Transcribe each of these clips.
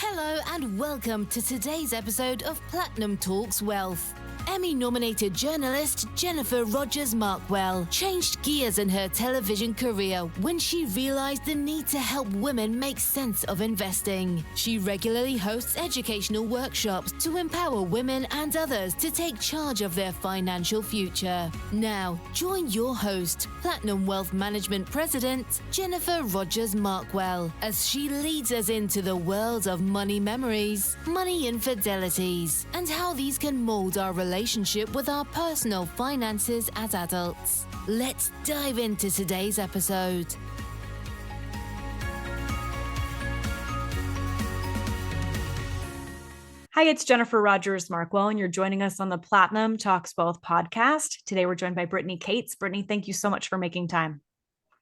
Hello and welcome to today's episode of Platinum Talks Wealth. Emmy-nominated journalist Jennifer Rogers Markwell changed gears in her television career when she realized the need to help women make sense of investing. She regularly hosts educational workshops to empower women and others to take charge of their financial future. Now, join your host, Platinum Wealth Management President Jennifer Rogers Markwell, as she leads us into the world of money memories, money infidelities, and how these can mold our relationship with our personal finances as adults. Let's dive into today's episode. Hi, it's Jennifer Rogers Markwell, and you're joining us on the Platinum Talks Wealth podcast. Today, we're joined by Brittany Cates. Brittany, thank you so much for making time.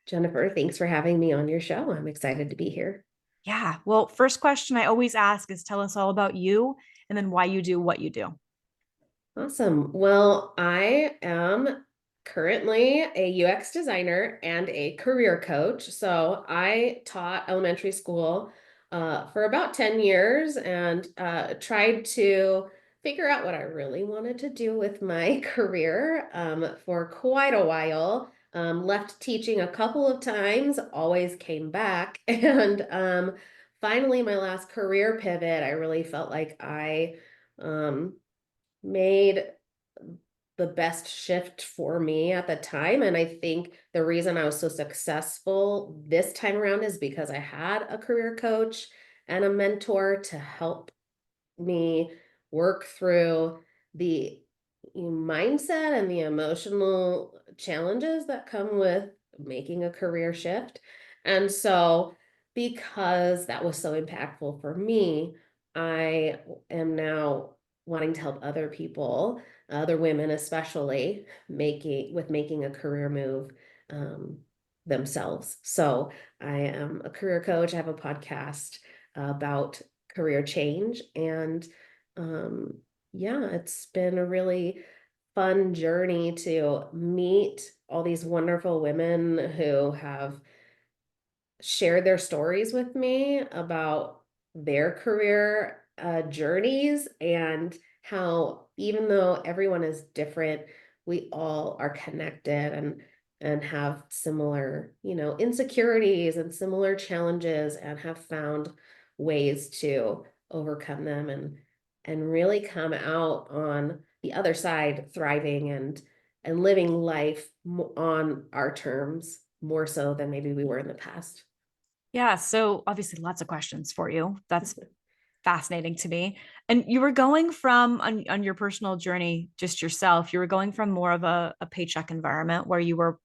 Jennifer, thanks for having me on your show. I'm excited to be here. Yeah. Well, first question I always ask is tell us all about you and then why you do what you do. Awesome. Well, I am currently a UX designer and a career coach. So I taught elementary school for about 10 years and tried to figure out what I really wanted to do with my career for quite a while. Left teaching a couple of times, always came back. And finally, my last career pivot, I really felt like I made the best shift for me at the time. And I think the reason I was so successful this time around is because I had a career coach and a mentor to help me work through the mindset and the emotional challenges that come with making a career shift. And so, because that was so impactful for me, I am now wanting to help other people, other women especially, making a career move themselves. So I am a career coach. I have a podcast about career change, and it's been a really fun journey to meet all these wonderful women who have shared their stories with me about their career journeys, and how even though everyone is different, we all are connected and have similar, insecurities and similar challenges, and have found ways to overcome them and really come out on the other side thriving and living life on our terms more so than maybe we were in the past. Yeah. So, obviously, lots of questions for you. That's fascinating to me. And you were going from on your personal journey, just yourself, you were going from more of a paycheck environment where you were,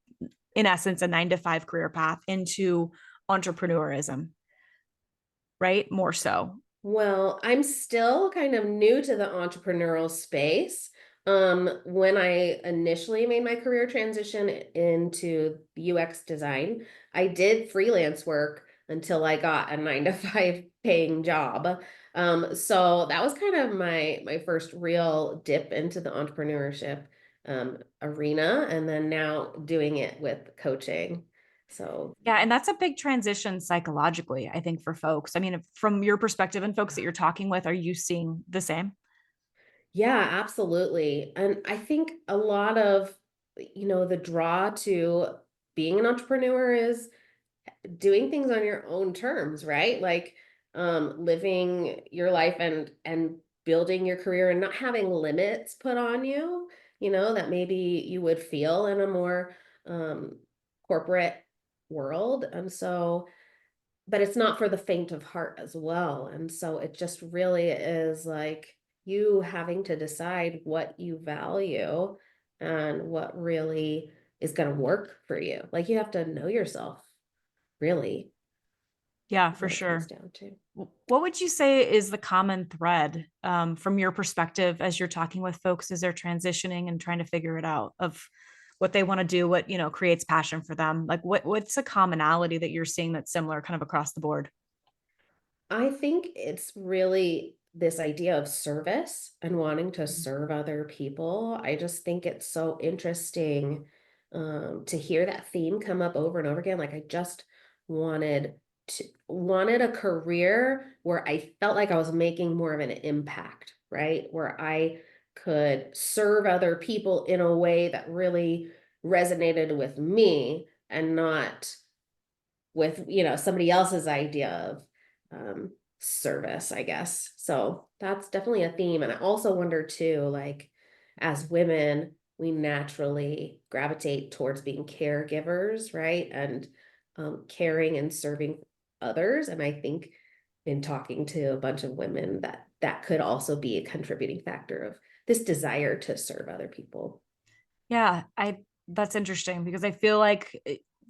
in essence, a 9 to 5 career path into entrepreneurism, right? More so. Well, I'm still kind of new to the entrepreneurial space. When I initially made my career transition into UX design, I did freelance work until I got a 9 to 5 paying job. So that was kind of my first real dip into the entrepreneurship arena, and then now doing it with coaching. So Yeah, and that's a big transition psychologically, I think, for folks. I mean, from your perspective and folks that you're talking with, are you seeing the same? yeah, absolutely. And I think a lot of, the draw to being an entrepreneur is doing things on your own terms, right? Like living your life and building your career and not having limits put on you, that maybe you would feel in a more corporate world. And so, but it's not for the faint of heart as well. And so it just really is like you having to decide what you value and what really is going to work for you. Like you have to know yourself, really. Yeah, for What it comes sure. down to. What would you say is the common thread from your perspective as you're talking with folks as they're transitioning and trying to figure it out of what they want to do, what, creates passion for them? Like what's a commonality that you're seeing that's similar kind of across the board? I think it's really this idea of service and wanting to Mhm. serve other people. I just think it's so interesting to hear that theme come up over and over again. Like I just wanted wanted a career where I felt like I was making more of an impact, right? Where I could serve other people in a way that really resonated with me and not with, somebody else's idea of service, I guess. So that's definitely a theme. And I also wonder too, like, as women, we naturally gravitate towards being caregivers, right? And caring and serving others. And I think in talking to a bunch of women, that could also be a contributing factor of this desire to serve other people. Yeah, that's interesting because I feel like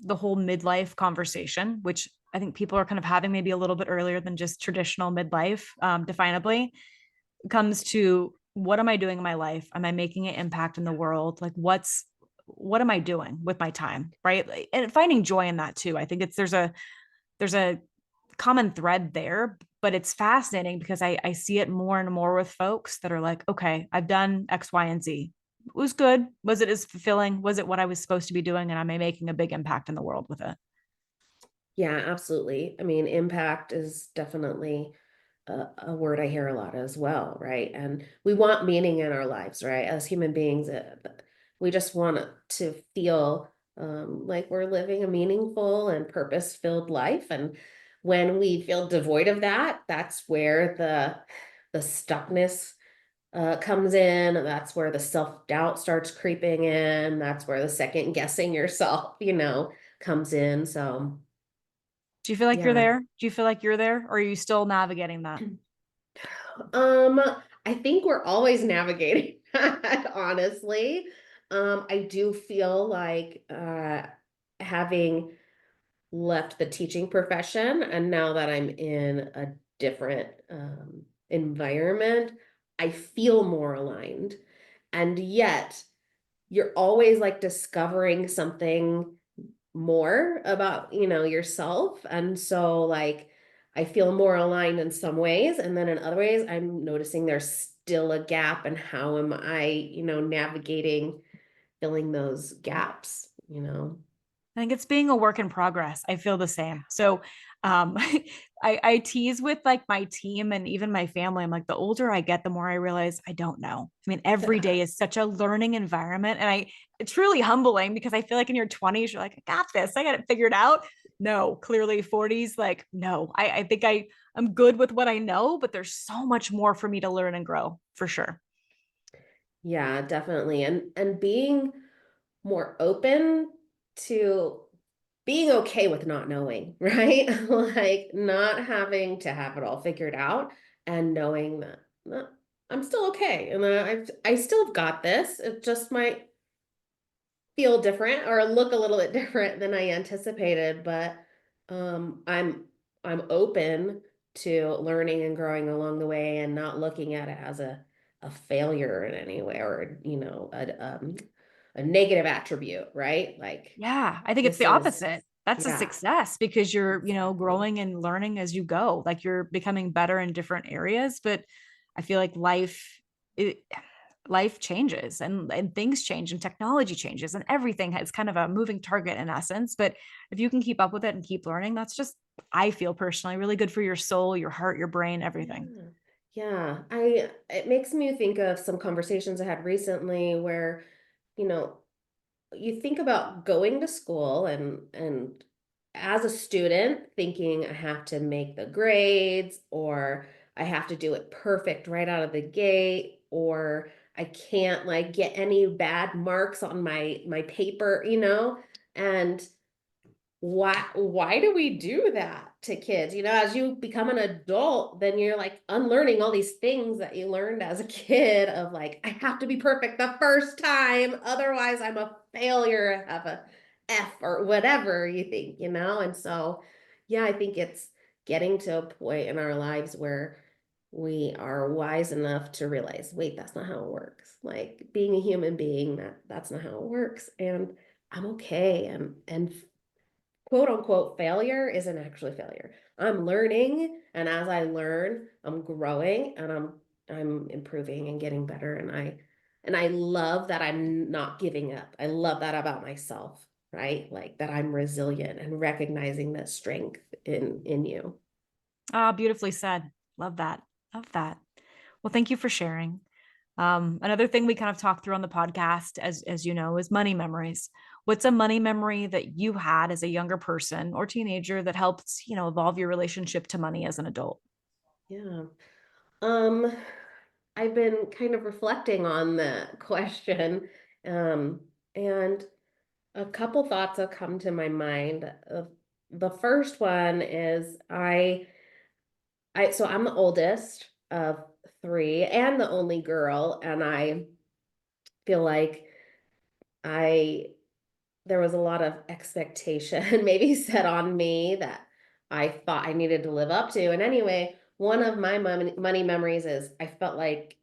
the whole midlife conversation, which I think people are kind of having maybe a little bit earlier than just traditional midlife, definably, comes to what am I doing in my life? Am I making an impact in the world? Like what am I doing with my time? Right. And finding joy in that too. I think there's a common thread there, but it's fascinating because I see it more and more with folks that are like, okay, I've done X, Y, and Z. It was good. Was it as fulfilling? Was it what I was supposed to be doing? And am I making a big impact in the world with it? Yeah, absolutely. I mean, impact is definitely a word I hear a lot as well, right? And we want meaning in our lives, right? As human beings, we just want to feel like we're living a meaningful and purpose-filled life. And when we feel devoid of that, that's where the stuckness comes in. That's where the self-doubt starts creeping in. That's where the second guessing yourself, comes in. So Do you feel like you're yeah. there? Do you feel like you're there? Or are you still navigating that? Um, I think we're always navigating that, honestly. I do feel like having left the teaching profession and now that I'm in a different environment, I feel more aligned. And yet, you're always like discovering something more about, yourself. And so like I feel more aligned in some ways, and then in other ways I'm noticing there's still a gap, and how am I, navigating filling those gaps. I think it's being a work in progress. I feel the same. So um I tease with like my team and even my family. I'm like, the older I get, the more I realize I don't know. I mean, every day is such a learning environment. And it's really humbling because I feel like in your 20s, you're like, I got this, I got it figured out. No, clearly 40s, like, no, I think I'm good with what I know, but there's so much more for me to learn and grow for sure. Yeah, definitely. And being more open to being okay with not knowing, right? Like not having to have it all figured out, and knowing that "No, I'm still okay, and I still have got this. It just might feel different or look a little bit different than I anticipated, but I'm open to learning and growing along the way, and not looking at it as a failure in any way, or a negative attribute, right? Like Yeah, I think it's this the is opposite. That's a yeah, success because you're, exactly. growing and learning as you go. Like you're becoming better in different areas, but I feel like it, life changes and things change and technology changes and everything is kind of a moving target in essence. But if you can keep up with it and keep learning, that's just, I feel personally really good for your soul, your heart, your brain, everything. Yeah. Yeah. It makes me think of some conversations I had recently where, you know, you think about going to school, and as a student thinking I have to make the grades, or I have to do it perfect right out of the gate, or I can't like get any bad marks on my paper. And why do we do that to kids? As you become an adult, then you're like unlearning all these things that you learned as a kid, of like, I have to be perfect the first time, otherwise I'm a failure, have a F or whatever you think. And so yeah, I think it's getting to a point in our lives where we are wise enough to realize, wait, that's not how it works. Like being a human being, that's not how it works. And I'm okay. And quote unquote failure isn't actually failure. I'm learning, and as I learn, I'm growing, and I'm improving and getting better, and I love that I'm not giving up. I love that about myself, right? Like that I'm resilient and recognizing that strength in you. Ah, beautifully said. Love that. Love that. Well, thank you for sharing. Another thing we kind of talked through on the podcast, as you know, is money memories. What's a money memory that you had as a younger person or teenager that helped, evolve your relationship to money as an adult? Yeah. Um, I've been kind of reflecting on that question. And a couple thoughts have come to my mind. The first one is so I'm the oldest of three and the only girl, and I feel like I there was a lot of expectation maybe set on me that I thought I needed to live up to. And anyway, one of my money memories is I felt like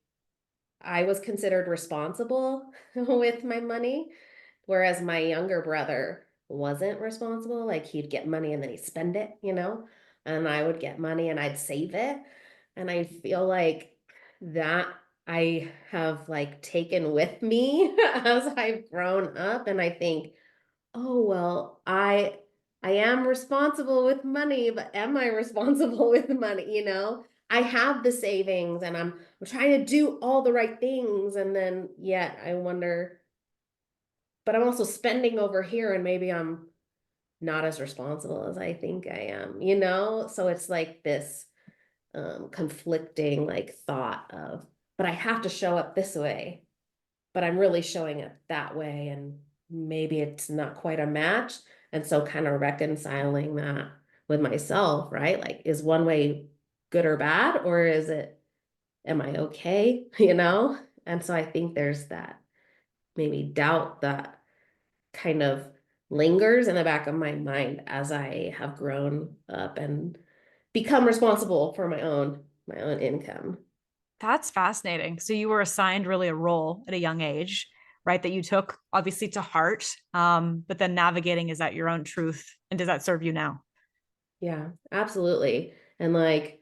I was considered responsible with my money, whereas my younger brother wasn't responsible. Like he'd get money and then he'd spend it, and I would get money and I'd save it. And I feel like that I have like taken with me as I've grown up. And I think, oh, well, I am responsible with money, but am I responsible with money, I have the savings and I'm trying to do all the right things, and then yet I wonder, but I'm also spending over here and maybe I'm not as responsible as I think I am, So it's like this conflicting like thought of, but I have to show up this way, but I'm really showing it that way, and maybe it's not quite a match. And so kind of reconciling that with myself, right? Like, is one way good or bad, or is it, am I okay? And so I think there's that maybe doubt that kind of lingers in the back of my mind as I have grown up and become responsible for my own income. That's fascinating. So you were assigned really a role at a young age, right? That you took obviously to heart, but then navigating is at your own truth. And does that serve you now? Yeah, absolutely. And like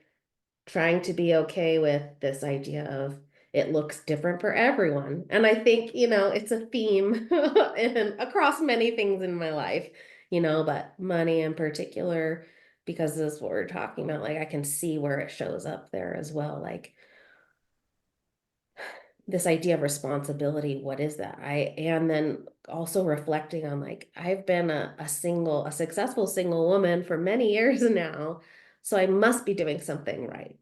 trying to be okay with this idea of it looks different for everyone. And I think, it's a theme and across many things in my life, but money in particular, because this is what we're talking about. Like I can see where it shows up there as well. Like this idea of responsibility, what is that? And then also reflecting on like I've been a successful single woman for many years now, so I must be doing something right,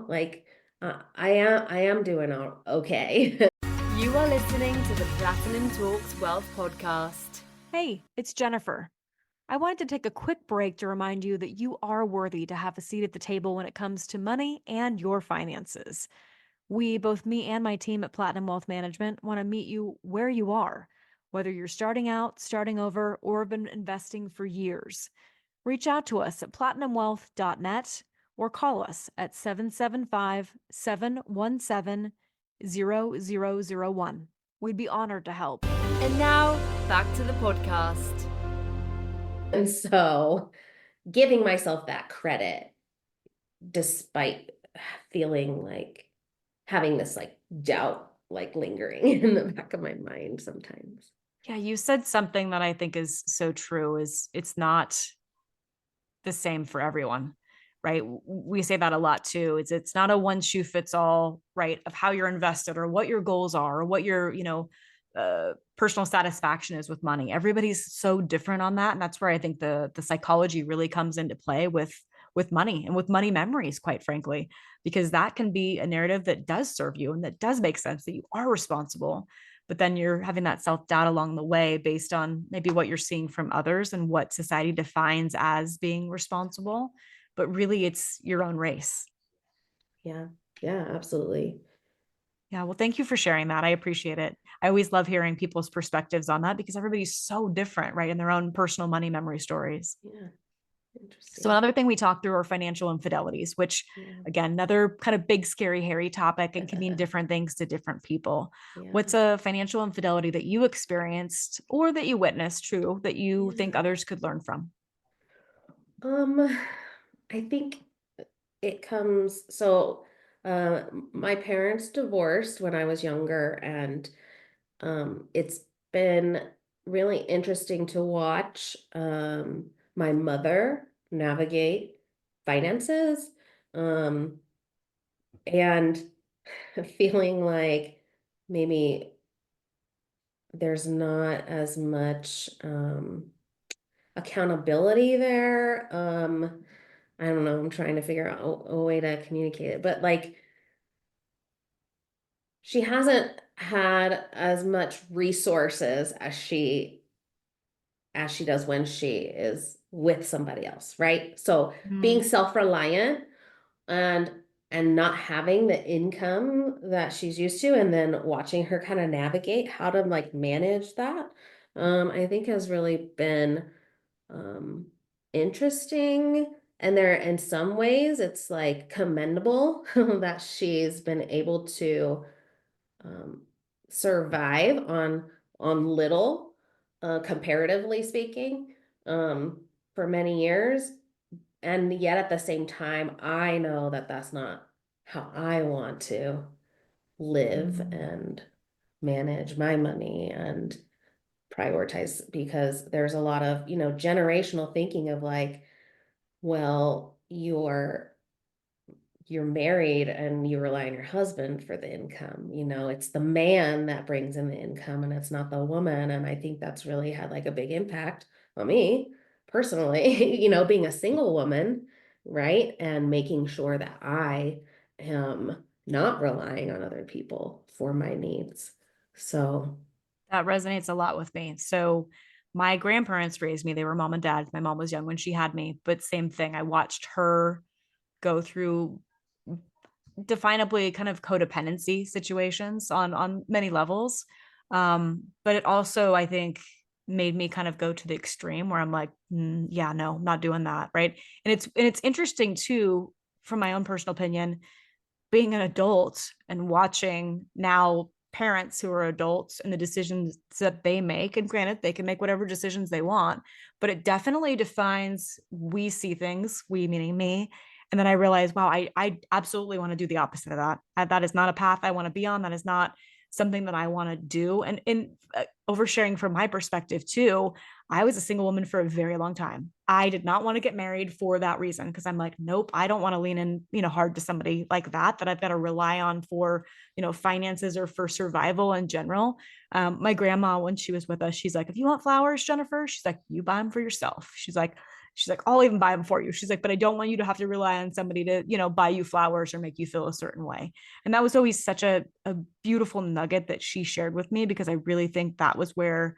like I am doing okay. You are listening to the Platinum Talks Wealth podcast. Hey, it's Jennifer. I wanted to take a quick break to remind you that you are worthy to have a seat at the table when it comes to money and your finances. Both me and my team at Platinum Wealth Management, want to meet you where you are, whether you're starting out, starting over, or have been investing for years. Reach out to us at platinumwealth.net or call us at 775-717-0001. We'd be honored to help. And now, back to the podcast. And so giving myself that credit despite feeling like having this like doubt like lingering in the back of my mind sometimes. Yeah, you said something that I think is so true is it's not the same for everyone, right? We say that a lot too. It's not a one shoe fits all, right? Of how you're invested or what your goals are or what your, personal satisfaction is with money. Everybody's so different on that. And that's where I think the psychology really comes into play with money and with money memories, quite frankly, because that can be a narrative that does serve you and that does make sense that you are responsible, but then you're having that self-doubt along the way based on maybe what you're seeing from others and what society defines as being responsible, but really it's your own race. Yeah, yeah, absolutely. Yeah, well, thank you for sharing that. I appreciate it. I always love hearing people's perspectives on that because everybody's so different, right, in their own personal money memory stories. Yeah, So interesting. another thing we talked through are financial infidelities, which Yeah. again, another kind of big, scary, hairy topic and can mean different things to different people. Yeah. What's a financial infidelity that you experienced or that you witnessed, true, that you think Yeah. others could learn from? Um, I think it comes so my parents divorced when I was younger, and it's been really interesting to watch my mother navigate finances, and feeling like maybe there's not as much accountability there. I don't know, I'm trying to figure out a way to communicate it, but like she hasn't had as much resources as she does when she is with somebody else, right? So being Mm. self-reliant and not having the income that she's used to, and then watching her kind of navigate how to like manage that, I think has really been um interesting. And there, in some ways, it's like commendable that she's been able to um, survive on little, comparatively speaking, for many years. And yet at the same time, I know that that's not how I want to live Mm. and manage my money and prioritize, because there's a lot of, generational thinking of like, well, you're married and you rely on your husband for the income. It's the man that brings in the income and it's not the woman. And I think that's really had like a big impact on me personally, being a single woman, right? And making sure that I am not relying on other people for my needs. So, That resonates a lot with me. So my grandparents raised me. They were mom and dad. My mom was young when she had me, but same thing. I watched her go through definably kind of codependency situations on many levels. But it also, I think, made me kind of go to the extreme where I'm like, yeah, no, not doing that. Right. And it's interesting too, from my own personal opinion, being an adult and watching now parents who are adults and the decisions that they make. And granted, they can make whatever decisions they want, but it definitely defines we see things, we meaning me. And then I realized, wow, I absolutely want to do the opposite of that. That is not a path I want to be on. That is not something that I want to do. And in oversharing from my perspective too, I was a single woman for a very long time. I did not want to get married for that reason because I'm like, nope, I don't want to lean in, hard to somebody like that I've got to rely on for, finances or for survival in general. My grandma, when she was with us, she's like, if you want flowers, Jennifer, she's like, you buy them for yourself. She's like, I'll even buy them for you. She's like, but I don't want you to have to rely on somebody to, buy you flowers or make you feel a certain way. And that was always such a beautiful nugget that she shared with me because I really think that was where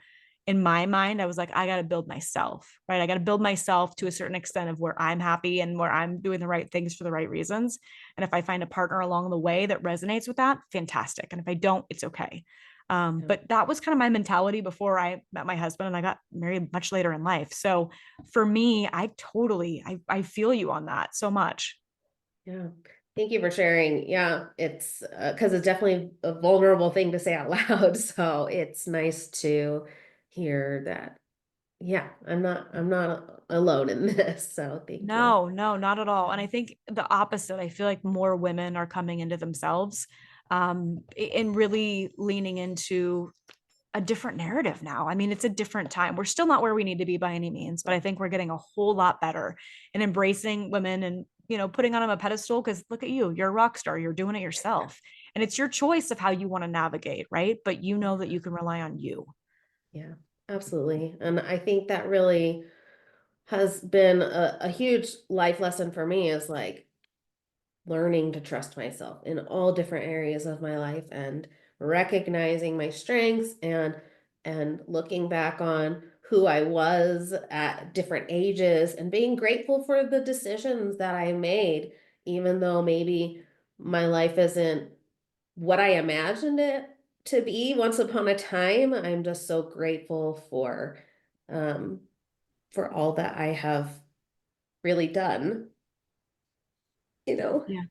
in my mind, I was like, I got to build myself, right? I got to build myself to a certain extent of where I'm happy and where I'm doing the right things for the right reasons. And if I find a partner along the way that resonates with that, fantastic. And if I don't, it's okay. yeah. But that was kind of my mentality before I met my husband and I got married much later in life. So for me, I feel you on that so much. Yeah. Thank you for sharing. Yeah, it's because it's definitely a vulnerable thing to say out loud. So it's nice to hear that. Yeah, I'm not alone in this. So thank you. No, no, not at all. And I think the opposite. I feel like more women are coming into themselves and really leaning into a different narrative now. I mean, it's a different time. We're still not where we need to be by any means, but I think we're getting a whole lot better in embracing women and, putting on them a pedestal because look at you, you're a rock star, you're doing it yourself. And it's your choice of how you want to navigate, right? But you know that you can rely on you. Yeah, absolutely. And I think that really has been a huge life lesson for me, is like learning to trust myself in all different areas of my life and recognizing my strengths and looking back on who I was at different ages and being grateful for the decisions that I made, even though maybe my life isn't what I imagined it to be once upon a time. I'm just so grateful um for all that I have really done, you know, Yeah.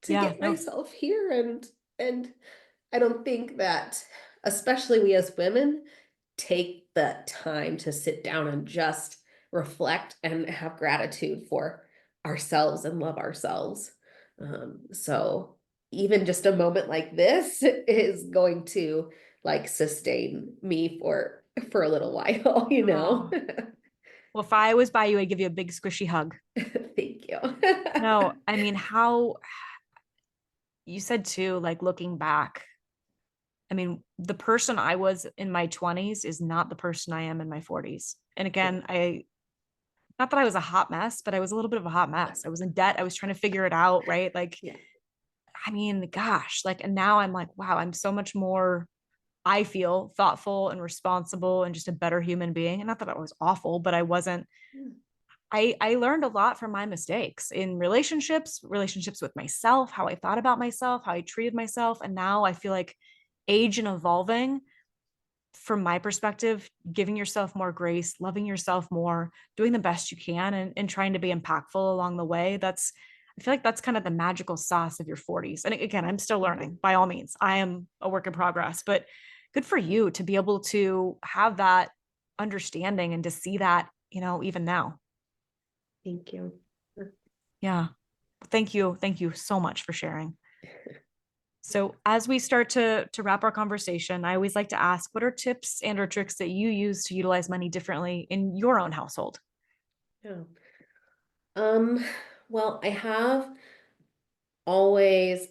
to Yeah. get No. myself here. And I don't think that, especially we as women, take the time to sit down and just reflect and have gratitude for ourselves and love ourselves. So even just a moment like this is going to like sustain me for for a little while, you know? Well, if I was by you, I'd give you a big squishy hug. Thank you. No, I mean, how you said too, like looking back, I mean, the person I was in my 20s is not the person I am in my 40s. And again, not that I was a hot mess, but I was a little bit of a hot mess. I was in debt. I was trying to figure it out, right? Like, Yeah. I mean, gosh, like, and now I'm like, wow, I'm so much more, I feel thoughtful and responsible and just a better human being. And not that I was awful, but I wasn't, I learned a lot from my mistakes in relationships with myself, how I thought about myself, how I treated myself. And now I feel like age and evolving, from my perspective, giving yourself more grace, loving yourself more, doing the best you can, and trying to be impactful along the way. I feel like that's kind of the magical sauce of your 40s. And again, I'm still learning by all means. I am a work in progress, but good for you to be able to have that understanding and to see that, even now. Thank you. Yeah. Thank you. Thank you so much for sharing. So as we start to wrap our conversation, I always like to ask, what are tips and or tricks that you use to utilize money differently in your own household? Yeah. Well, I've always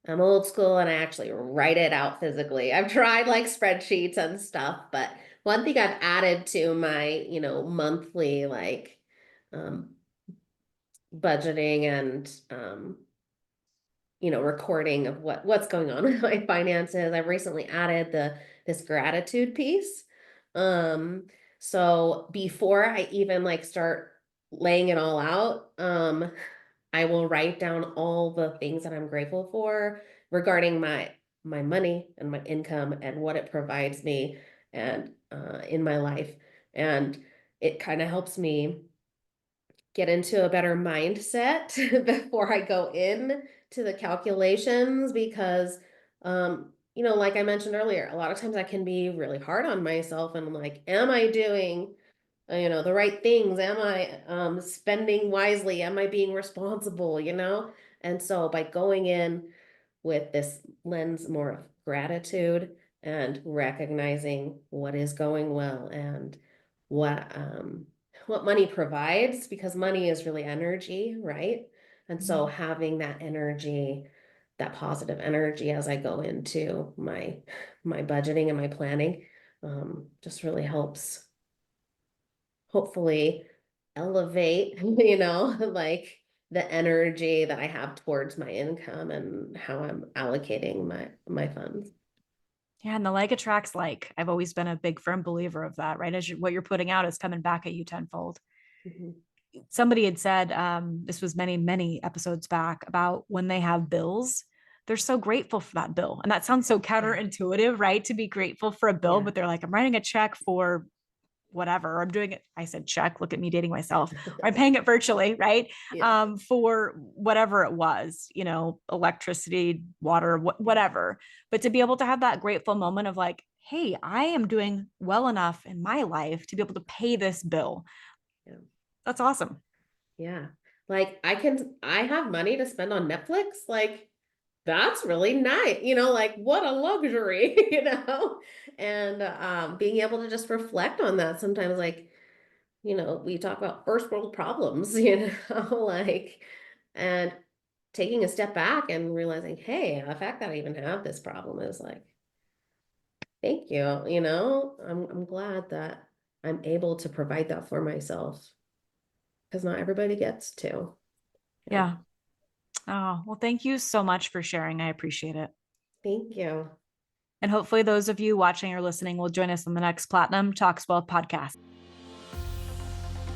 I'm old school and I actually write it out physically. I've tried like spreadsheets and stuff, but one thing I've added to my, monthly like um budgeting and recording of what's going on with my finances. I've recently added this gratitude piece. So before I even like start laying it all out, I will write down all the things that I'm grateful for regarding my money and my income and what it provides me and in my life. And it kind of helps me get into a better mindset before I go in to the calculations because like I mentioned earlier, a lot of times I can be really hard on myself and I'm like, am I doing the right things? Am I spending wisely? Am I being responsible, And so by going in with this lens more of gratitude and recognizing what is going well and what money provides, because money is really energy, right? And so having that energy, that positive energy as I go into my budgeting and my planning, just really helps hopefully elevate, like the energy that I have towards my income and how I'm allocating my funds. Yeah. And the like attracts like. I've always been a big firm believer of that, right? What you're putting out is coming back at you tenfold. Mhm. Somebody had said, this was many, many episodes back, about when they have bills, they're so grateful for that bill. And that sounds so counterintuitive, right? To be grateful for a bill, Yeah. but they're like, I'm writing a check for whatever, or I'm doing it. I said, check, look at me dating myself. Or I'm paying it virtually, right? Yeah. For whatever it was, electricity, water, whatever. But to be able to have that grateful moment of like, hey, I am doing well enough in my life to be able to pay this bill. Yeah. That's awesome. Yeah. Like I have money to spend on Netflix. Like that's really nice. Like what a luxury, and being able to just reflect on that sometimes, like, we talk about first world problems, like, and taking a step back and realizing, hey, the fact that I even have this problem is like, thank you, I'm glad that I'm able to provide that for myself because not everybody gets to. Yeah. Oh, well, thank you so much for sharing. I appreciate it. Thank you. And hopefully those of you watching or listening will join us on the next Platinum Talks Wealth podcast.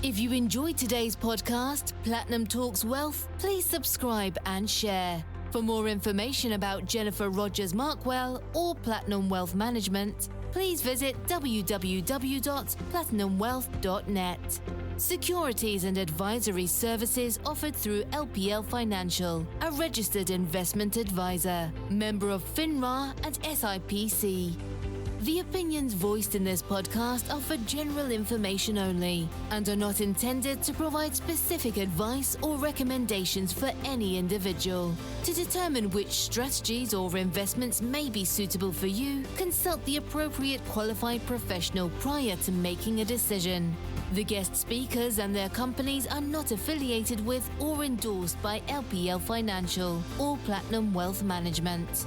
If you enjoyed today's podcast, Platinum Talks Wealth, please subscribe and share. For more information about Jennifer Rogers Markwell or Platinum Wealth Management, please visit www.platinumwealth.net. Securities and advisory services offered through LPL Financial, a registered investment advisor, member of FINRA and SIPC. The opinions voiced in this podcast are for general information only and are not intended to provide specific advice or recommendations for any individual. To determine which strategies or investments may be suitable for you, consult the appropriate qualified professional prior to making a decision. The guest speakers and their companies are not affiliated with or endorsed by LPL Financial or Platinum Wealth Management.